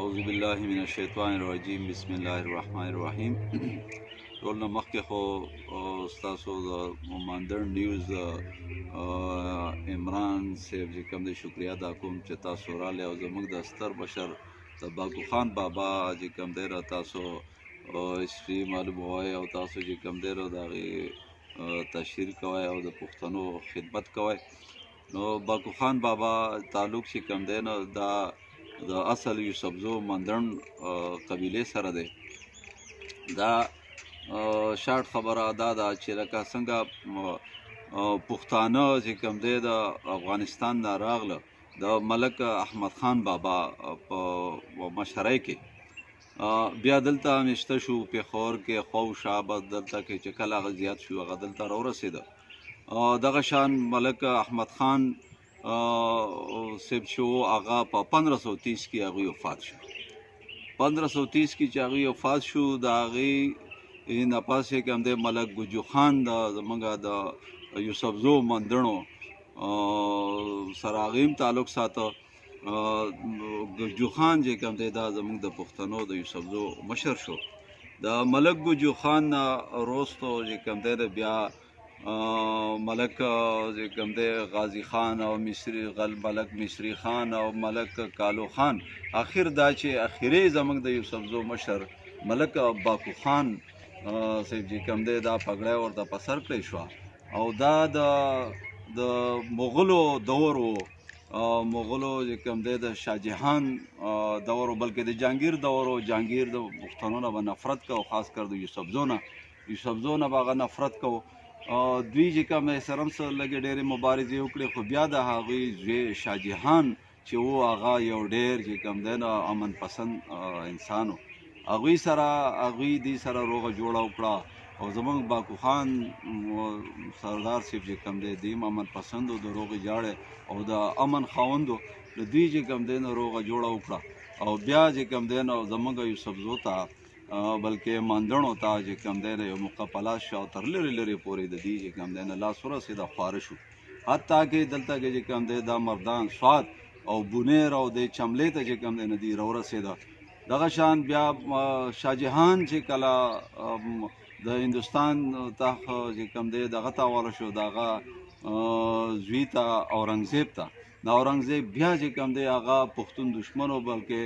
اعوذ بالله من الشیطان الرجیم بسم الله الرحمن الرحیم ټول نه مخکې خو ستاسو د ماندر نیوز عمران صاحب چې کوم دی شکریا ادا کوم چې تاسو راغلی او زموږ د ستر بشر د باکو خان بابا چې کوم دی را تاسو هسټري معلوموئ او تاسو چې کوم دی را د هغې تشهیر کوئ او د پښتنو خدمت کوئ. نو باکو خان بابا تعلق چې کوم دی نو دا د اصل یوسفزو مندرن قبیلې سره دی. دا شارټ خبره دا ده چې لکه څنګه پښتانه چې کوم دی د افغانستان نه راغله د ملک احمد خان بابا په مشرۍ کې بیا دلته مېشته شو پېښور کې خو شابه دلته کې چې کله هغه زیات شو هغه دلته راورسېده. دغه شان ملک احمد خان صاحب چې و هغه په 1530 کې هغوی وفات شو. 1530 کې چې هغوی وفات شو د هغې نه پس چې کوم دی ملک ګجو خان د زموږ د یوسفزو مندرنو سره هغې هم تعلق ساته. ګجو خان چې کوم دی دا زموږ د پښتنو د یوسفزو مشر شو. د ملک ګجو خان نه وروستو چې کوم دی بیا ملک چې کوم دی غازی خان او ملک مصری خان او ملک کالو خان اخر دا چې اخري زموږ د یوسفزو مشر ملک باکو خان صاحب چې کوم دی دا پګړی ورته په سر کړی شوه او دا د مغلو دور و. مغلو چې کوم دی د شاهجهان دور و بلکې د جهانګیر دور و. جهانګیر د پښتنو نه به نفرت کو خاص کر د یوسفزو نه به هغه نفرت کو. دوی چې کوم سره هم څه لږې ډېرې مبارزې وکړې خو بیا د هغوی زوی شاهجهان چې و هغه یو ډېر چې کوم دی نو امن پسند انسان و. هغوی دې سره روغه جوړه وکړه او زموږ باکو خان سردار صاحب چې کوم دی دې هم امن پسند و د روغې جاړې او د امن خاوند و. د دوی چې کوم دی نو روغه جوړه وکړه او بیا چې کوم دی نو زموږ یوسفزو ته بلکې مندرنو ته چې کوم دی یو موقع په لاس شو تر لرې لرې پورې د دې چې کوم دی نه لاس ورسېده خواره شو. حتی کې دلته کې چې کوم دی دا مردان سوات او بونیر او د چملې ته چې کوم دی نه دي راورسېده. دغه شان بیا شاهجهان چې کله د هندوستان ته چې کوم دی دغه ته حواله شو د هغه زوی ته اورنګزیب ته. د اورنګزیب بیا چې کوم دی هغه پښتون دشمن و بلکې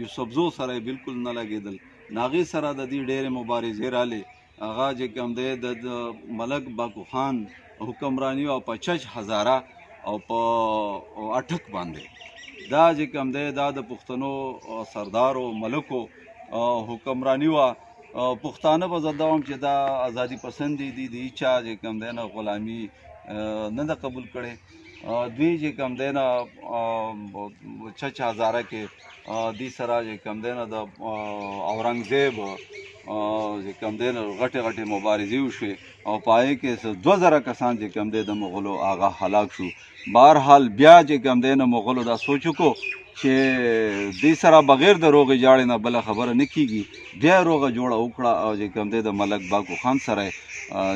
یوسفزو سره یې بالکل نه لګېدل. د هغې سره د دې ډېرې مبارزې رالې. هغه چې کوم دی د ملک باکو خان حکمراني وه په چچ هزاره او په اټک باندې. دا چې کوم دی دا د پښتنو سردارو ملکو حکمراني وه. پښتانه به زه دوم چې دا ازادي پسند دي د هیچا چې کوم دی نه غلامي نه ده قبول کړې. دوی چې کوم دی نه چچ هزاره کې دې سره چې کوم دی نه د اورنګزیب چې کوم دی نه غټې مبارزې وشوې او په هغې کې 2000 کسان چې کوم دی د مغلو هغه هلاک شو. بهرحال بیا چې کوم دی نه مغلو دا سوچ وکړو چې دې سره بغیر د روغې جاړې نه بله خبره نه کېږي. بیا روغه جوړه وکړه او چې کوم دی د ملک باکو خان سره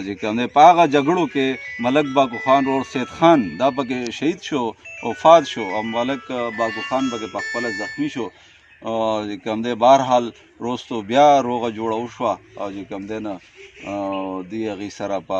چې کوم دی په هغه جګړو کې ملک باکو خان ورور سید خان دا پکې شهید شو وفات شو او ملک باکو خان پکې په خپله زخمی شو. چې کوم دی بهرحال وروستو بیا روغه جوړه وشوه او چې کوم دی نه دوی هغې سره په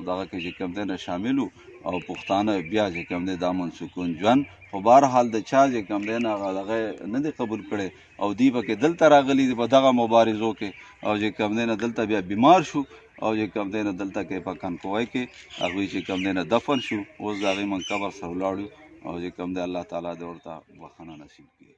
دغه کې چې کوم دی نه شامل وو او پښتانه بیا چې کوم دی د امن سکون ژوند. خو بهرحال د چا چې کوم دی نه هغه دغه نه دی قبول کړی او دوی پکې دلته راغلي دي په دغه مبارزو کې او چې کوم دی نه دلته بیا بیمار شو او چې کوم دی نه دلته کې په کنکوی کې هغوی چې کوم دی نه دفن شو. اوس د هغې من قبر سره ولاړ یو او چې کوم دی الله تعالی دې ورته بخښنه نصیب کړي.